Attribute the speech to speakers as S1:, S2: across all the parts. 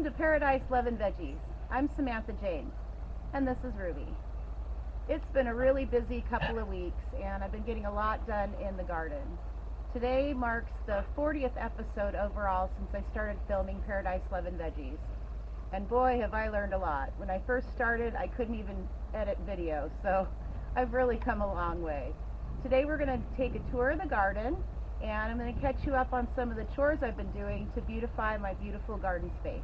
S1: Welcome to Paradise Love and Veggies. I'm Samantha James, and this is Ruby. It's been a really busy couple of weeks, and I've been getting a lot done in the garden. Today marks the 40th episode overall since I started filming Paradise Love and Veggies. And boy, have I learned a lot. When I first started, I couldn't even edit video, so I've really come a long way. Today we're going to take a tour of the garden, and I'm going to catch you up on some of the chores I've been doing to beautify my beautiful garden space.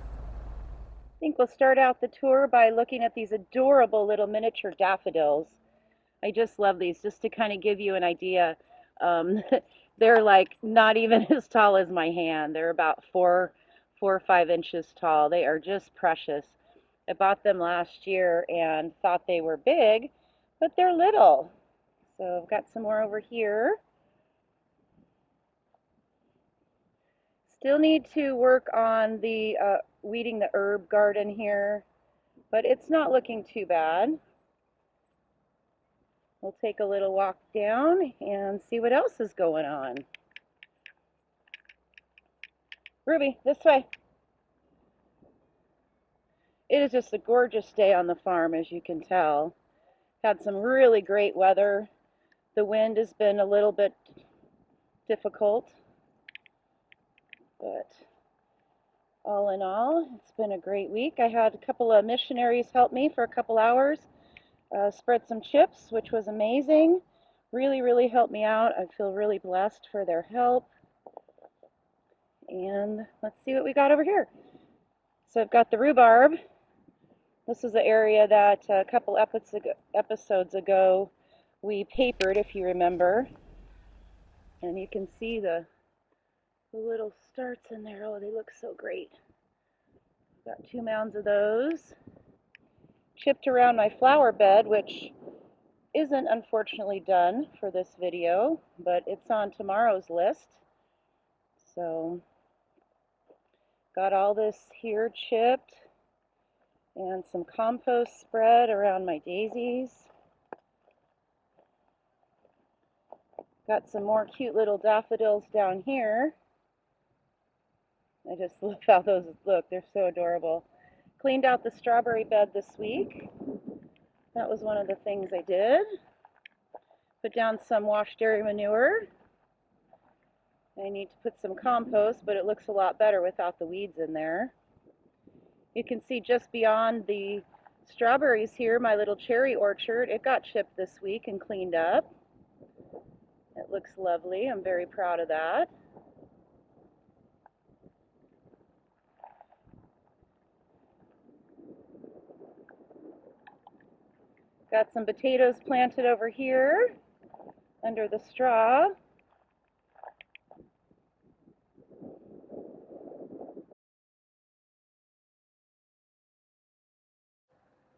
S1: I think we'll start out the tour by looking at these adorable little miniature daffodils. I just love these, just to kind of give you an idea. They're like not even as tall as my hand. They're about 4 or 5 inches tall. They are just precious. I bought them last year and thought they were big, but they're little. So I've got some more over here. Still need to work on the weeding the herb garden here, but it's not looking too bad. We'll take a little walk down and see what else is going on. Ruby, this way. It is just a gorgeous day on the farm, as you can tell. Had some really great weather. The wind has been a little bit difficult, but all in all, it's been a great week. I had a couple of missionaries help me for a couple hours, spread some chips, which was amazing. Really helped me out. I feel really blessed for their help. And let's see what we got over here. So I've got the rhubarb. This is the area that a couple episodes ago we papered, if you remember. And you can see the little starts in there. Oh, they look so great. Got 2 mounds of those. Chipped around my flower bed, which isn't unfortunately done for this video, but it's on tomorrow's list. So got all this here chipped, and some compost spread around my daisies. Got some more cute little daffodils down here. I just love how those look. They're so adorable. Cleaned out the strawberry bed this week. That was one of the things I did. Put down some washed dairy manure. I need to put some compost, but it looks a lot better without the weeds in there. You can see just beyond the strawberries here, my little cherry orchard. It got chipped this week and cleaned up. It looks lovely. I'm very proud of that. Got some potatoes planted over here under the straw.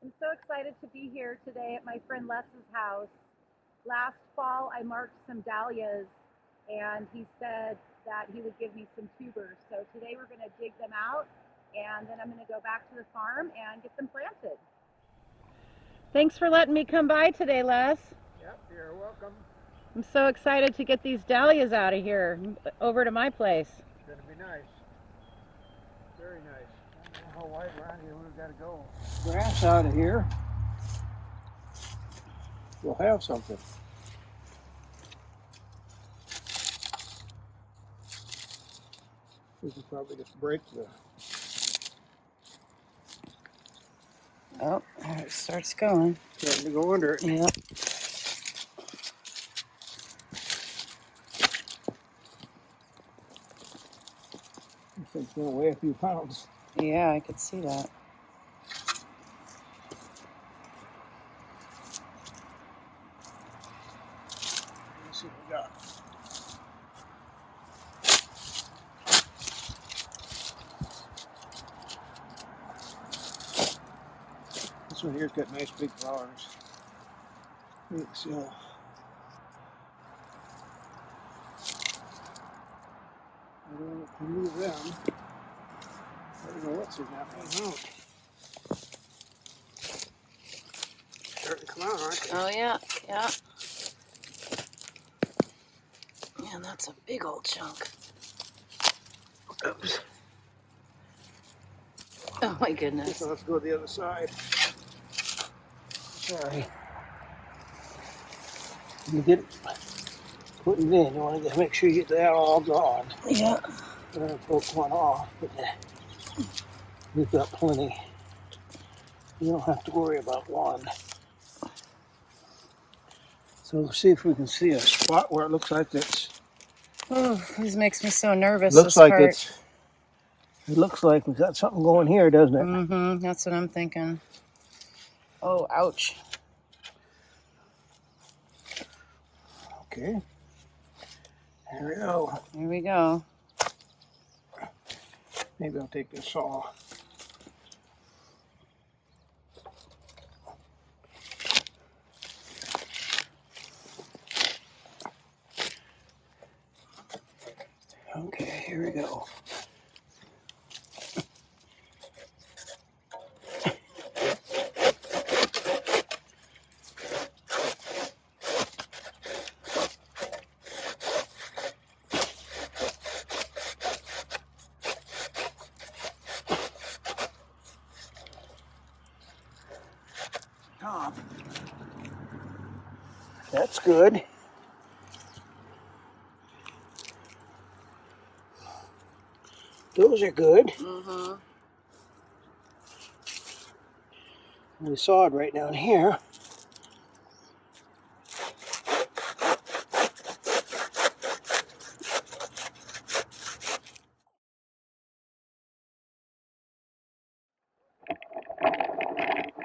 S1: I'm so excited to be here today at my friend Les's house. Last fall I marked some dahlias, and he said that he would give me some tubers. So today we're going to dig them out, and then I'm going to go back to the farm and get them planted. Thanks for letting me come by today, Les.
S2: Yep, you're welcome.
S1: I'm so excited to get these dahlias out of here, over to my place.
S2: It's going to be nice. Very nice. I don't know how wide around here we've got to go. Grass out of here. We'll have something. We can probably just break the...
S1: Oh, it starts going.
S2: Starting to go under it.
S1: Yep.
S2: It's going to weigh a few pounds.
S1: Yeah, I could see that.
S2: Let's see what we got. This one here's got nice big flowers. So I don't know if to move them. I don't know what's in that one out. Starting to come out, aren't they?
S1: Oh, yeah, yeah. Man, that's a big old chunk.
S2: Oops.
S1: Oh my goodness.
S2: So let's go to the other side. Sorry. You get putting it in. You want to make sure you get that all gone.
S1: Yeah.
S2: We're gonna poke one off, but we've got plenty. You don't have to worry about one. So let's see if we can see a spot where it looks like it's.
S1: Oh, this makes me so nervous.
S2: Looks
S1: this
S2: like
S1: part.
S2: it's. It looks like we've got something going here, doesn't it?
S1: Mm-hmm. That's what I'm thinking. Oh, ouch.
S2: Okay. Here we go.
S1: Here we go.
S2: Maybe I'll take this saw. Okay, here we go. Top. That's good. Those are good.
S1: Mm-hmm.
S2: We saw it right down here.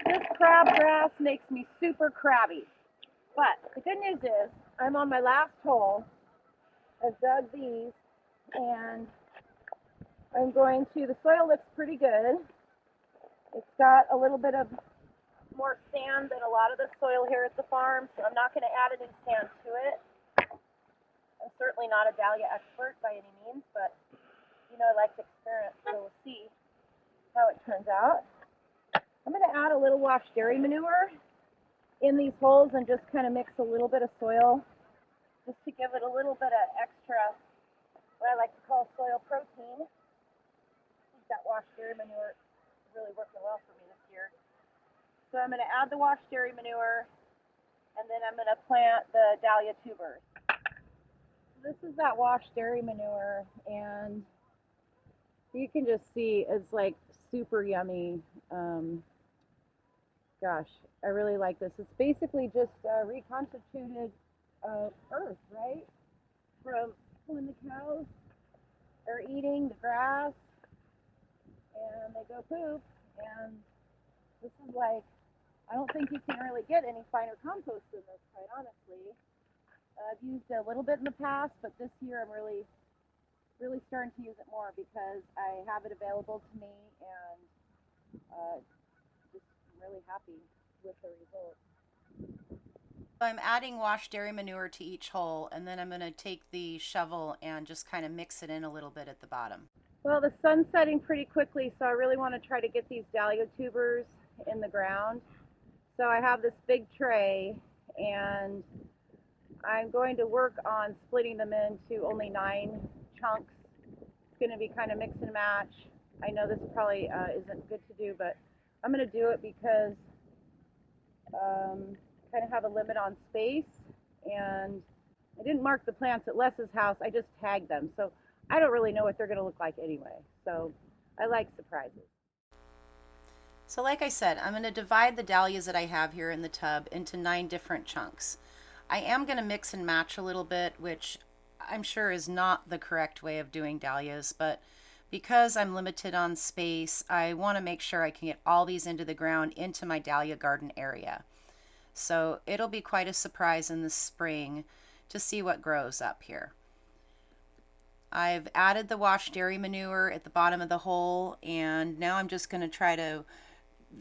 S1: This crabgrass makes me super crabby. But the good news is I'm on my last hole. I've dug these and I'm going to, the soil looks pretty good. It's got a little bit of more sand than a lot of the soil here at the farm, so I'm not going to add any sand to it. I'm certainly not a dahlia expert by any means, but you know, I like to experiment, so we'll see how it turns out. I'm going to add a little washed dairy manure in these holes and just kind of mix a little bit of soil just to give it a little bit of extra, what I like to call soil protein. I think that washed dairy manure is really working well for me this year. So I'm going to add the washed dairy manure, and then I'm going to plant the dahlia tubers. This is that washed dairy manure, and you can just see it's like super yummy. Gosh, I really like this. It's basically just reconstituted earth, right? From when the cows are eating the grass and they go poop, and this is like, I don't think you can really get any finer compost than this, quite honestly. I've used a little bit in the past, but this year I'm really starting to use it more because I have it available to me, and just really happy with the results. I'm adding washed dairy manure to each hole, and then I'm going to take the shovel and just kind of mix it in a little bit at the bottom. Well, the sun's setting pretty quickly, so I really want to try to get these dahlia tubers in the ground. So I have this big tray, and I'm going to work on splitting them into only 9 chunks. It's going to be kind of mix and match. I know this probably isn't good to do, but I'm going to do it because kind of have a limit on space, and I didn't mark the plants at Les's house. I just tagged them, so I don't really know what they're going to look like anyway. So I like surprises. So like I said, I'm going to divide the dahlias that I have here in the tub into 9 different chunks. I am going to mix and match a little bit, which I'm sure is not the correct way of doing dahlias, but because I'm limited on space, I want to make sure I can get all these into the ground into my dahlia garden area. So it'll be quite a surprise in the spring to see what grows up here. I've added the washed dairy manure at the bottom of the hole, and now I'm just going to try to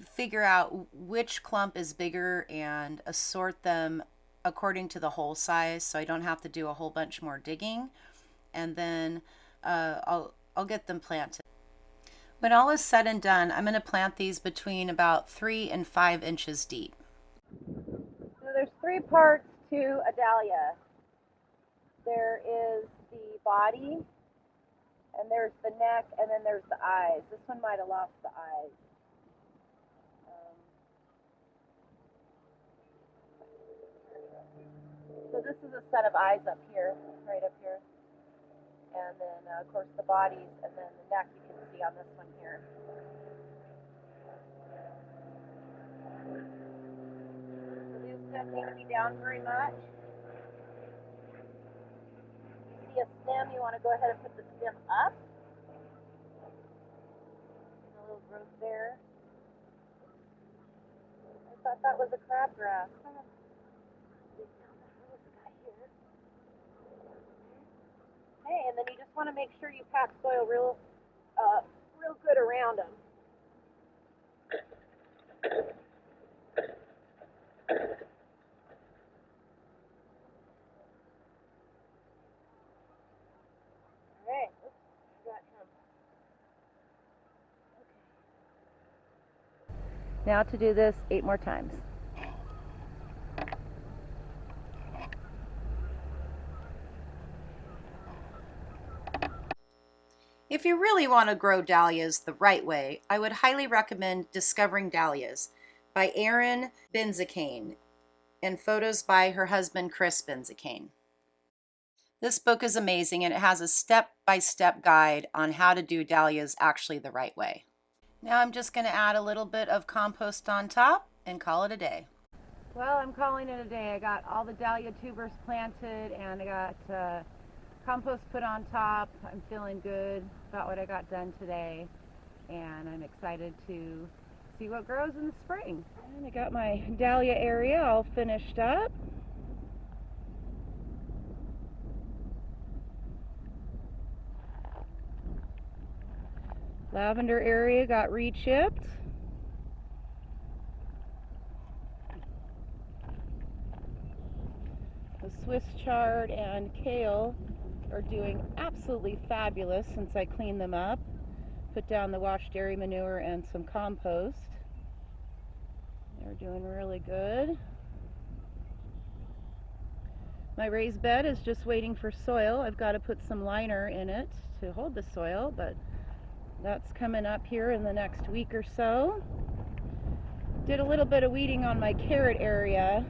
S1: figure out which clump is bigger and assort them according to the hole size, so I don't have to do a whole bunch more digging, and then I'll get them planted. When all is said and done, I'm going to plant these between about 3 and 5 inches deep. So there's 3 parts to a dahlia. There is the body, And there's the neck, and then there's the eyes. This one might have lost the eyes. So this is a set of eyes up here, right up here. And then, of course, the bodies, and then the neck you can see on this one here. So these don't need to be down very much. You see a stem, you want to go ahead and put the stem up. And a little growth there. I thought that was a crabgrass. Okay, and then you just want to make sure you pack soil real good around them. All right, oops, got him. Okay. Now to do this 8 more times.
S3: If you really want to grow dahlias the right way, I would highly recommend Discovering Dahlias by Erin Benzacane and photos by her husband Chris Benzacane. This book is amazing, and it has a step-by-step guide on how to do dahlias actually the right way. Now I'm just going to add a little bit of compost on top and call it a day.
S1: Well, I'm calling it a day. I got all the dahlia tubers planted, and I got compost put on top. I'm feeling good about what I got done today, and I'm excited to see what grows in the spring. And I got my dahlia area all finished up. Lavender area got re-chipped. The Swiss chard and kale are doing absolutely fabulous since I cleaned them up. Put down the washed dairy manure and some compost. They're doing really good. My raised bed is just waiting for soil. I've got to put some liner in it to hold the soil, but that's coming up here in the next week or so. Did a little bit of weeding on my carrot area,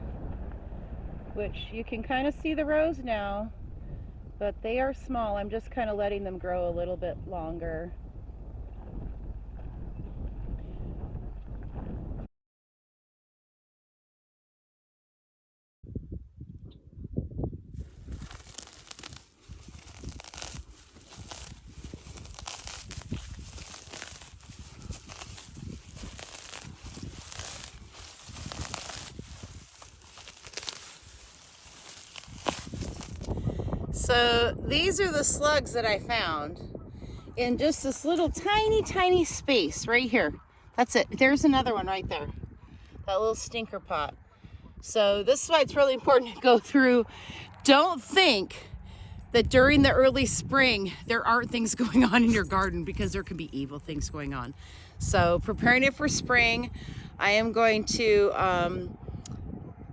S1: which you can kind of see the rows now, but they are small. I'm just kind of letting them grow a little bit longer.
S3: So these are the slugs that I found in just this little tiny space right here. That's it. There's another one right there. That little stinker pot. So this is why it's really important to go through. Don't think that during the early spring there aren't things going on in your garden, because there can be evil things going on. So preparing it for spring, I am going to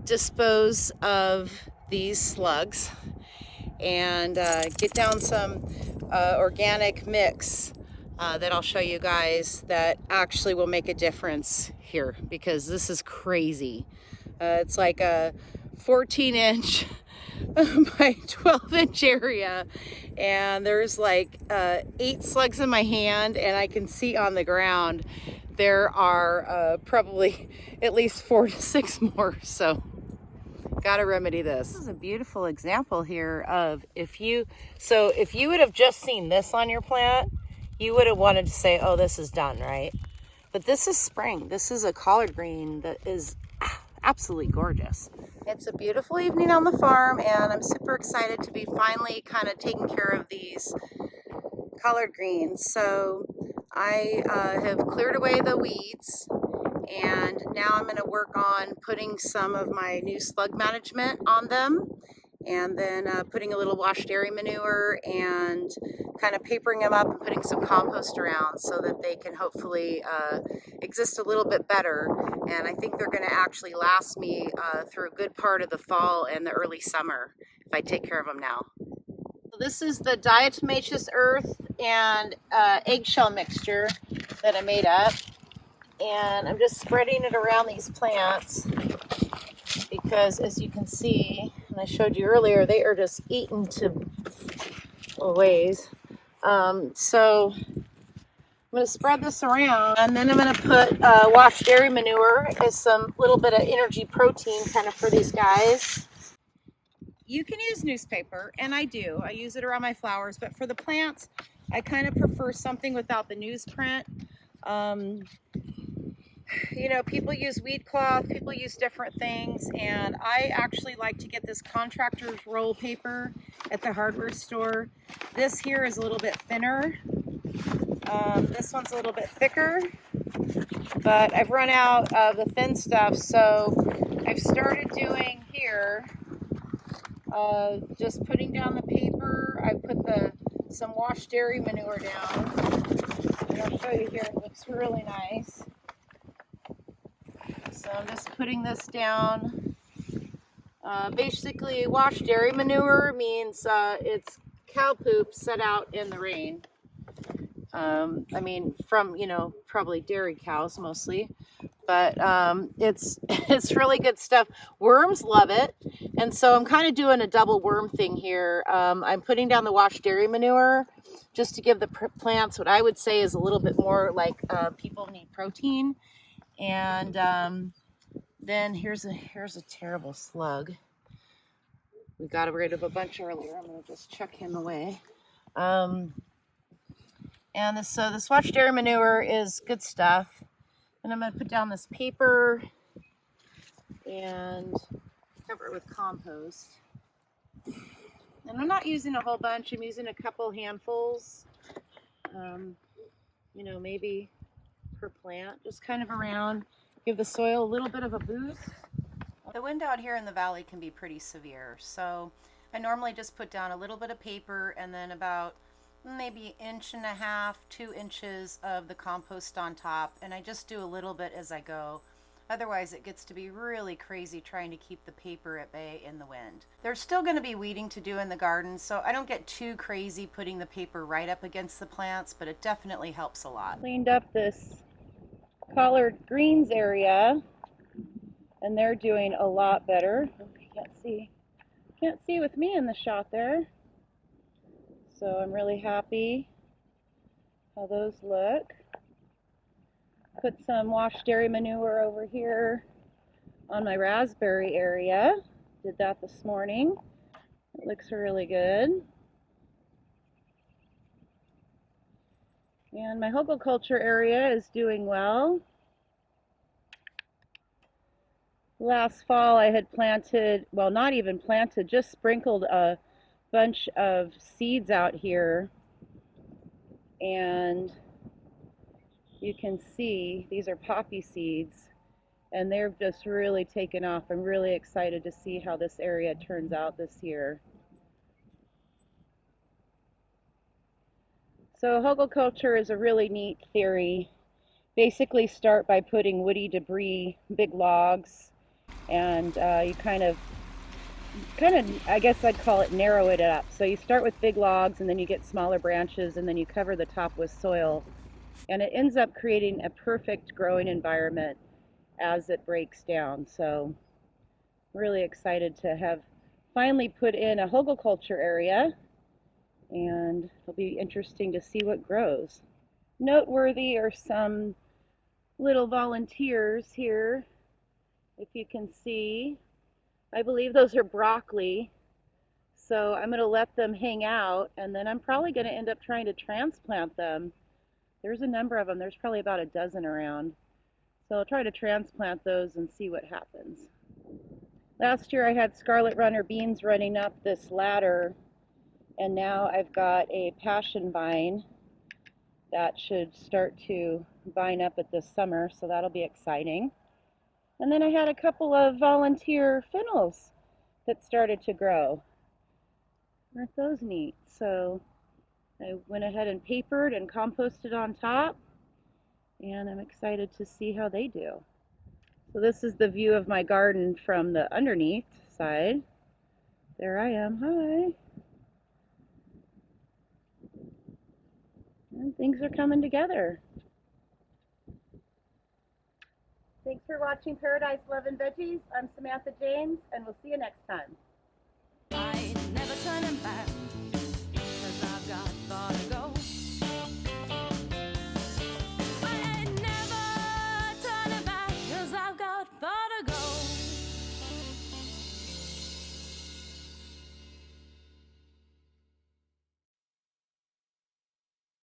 S3: dispose of these slugs and get down some organic mix that I'll show you guys that actually will make a difference here, because this is crazy. It's like a 14-inch by 12-inch area, and there's like 8 slugs in my hand, and I can see on the ground there are probably at least 4 to 6 more. So gotta remedy this. This is a beautiful example here of if you would have just seen this on your plant, you would have wanted to say, oh, this is done, right? But this is spring. This is a collard green that is absolutely gorgeous. It's a beautiful evening on the farm, and I'm super excited to be finally kind of taking care of these collard greens. So I have cleared away the weeds, and now I'm going to work on putting some of my new slug management on them, and then putting a little washed dairy manure and kind of papering them up and putting some compost around so that they can hopefully exist a little bit better. And I think they're going to actually last me through a good part of the fall and the early summer if I take care of them now. So This is the diatomaceous earth and eggshell mixture that I made up. And I'm just spreading it around these plants because, as you can see, and I showed you earlier, they are just eaten to ways. So I'm going to spread this around, and then I'm going to put washed dairy manure as some little bit of energy protein kind of for these guys. You can use newspaper, and I do. I use it around my flowers, but for the plants, I kind of prefer something without the newsprint. You know, people use weed cloth, people use different things, and I actually like to get this contractor's roll paper at the hardware store. This here is a little bit thinner. This one's a little bit thicker, but I've run out of the thin stuff, so I've started doing here, just putting down the paper. I put some washed dairy manure down, and I'll show you here. It looks really nice. So I'm just putting this down. Basically, washed dairy manure means it's cow poop set out in the rain. I mean, from, you know, probably dairy cows mostly, but it's really good stuff. Worms love it, and so I'm kind of doing a double worm thing here. I'm putting down the washed dairy manure just to give the plants what I would say is a little bit more like people need protein. And then here's a terrible slug. We got rid of a bunch earlier. I'm gonna just chuck him away. And this washed dairy manure is good stuff. And I'm gonna put down this paper and cover it with compost. And I'm not using a whole bunch. I'm using a couple handfuls. You know, maybe per plant, just kind of around, give the soil a little bit of a boost. The wind out here in the valley can be pretty severe, so I normally just put down a little bit of paper and then about maybe 1.5 to 2 inches of the compost on top, and I just do a little bit as I go. Otherwise it gets to be really crazy trying to keep the paper at bay in the wind. There's still going to be weeding to do in the garden, so I don't get too crazy putting the paper right up against the plants, but it definitely helps a lot. Cleaned up this collard greens area, and they're doing a lot better. Can't see with me in the shot there. So I'm really happy how those look. Put some washed dairy manure over here on my raspberry area. Did that this morning. It looks really good. And my hugelkultur area is doing well. Last fall I had planted, well, not even planted, just sprinkled a bunch of seeds out here, and you can see these are poppy seeds, and they've just really taken off. I'm really excited to see how this area turns out this year. So hugelkultur is a really neat theory. Basically start by putting woody debris, big logs, and you kind of, I guess I'd call it narrow it up. So you start with big logs, and then you get smaller branches, and then you cover the top with soil. And it ends up creating a perfect growing environment as it breaks down. So really excited to have finally put in a hugelkultur area, and it'll be interesting to see what grows. Noteworthy are some little volunteers here, if you can see. I believe those are broccoli, so I'm going to let them hang out, and then I'm probably going to end up trying to transplant them. There's a number of them. There's probably about a dozen around. So I'll try to transplant those and see what happens. Last year I had scarlet runner beans running up this ladder, and now I've got a passion vine that should start to vine up at this summer, so that'll be exciting. And then I had a couple of volunteer fennels that started to grow. Aren't those neat? So I went ahead and papered and composted on top, and I'm excited to see how they do. So this is the view of my garden from the underneath side. There I am. Hi.
S1: things are coming together. Thanks for watching Paradise Love and Veggies. I'm Samantha James, and we'll see you next time.
S4: I ain't never turning back.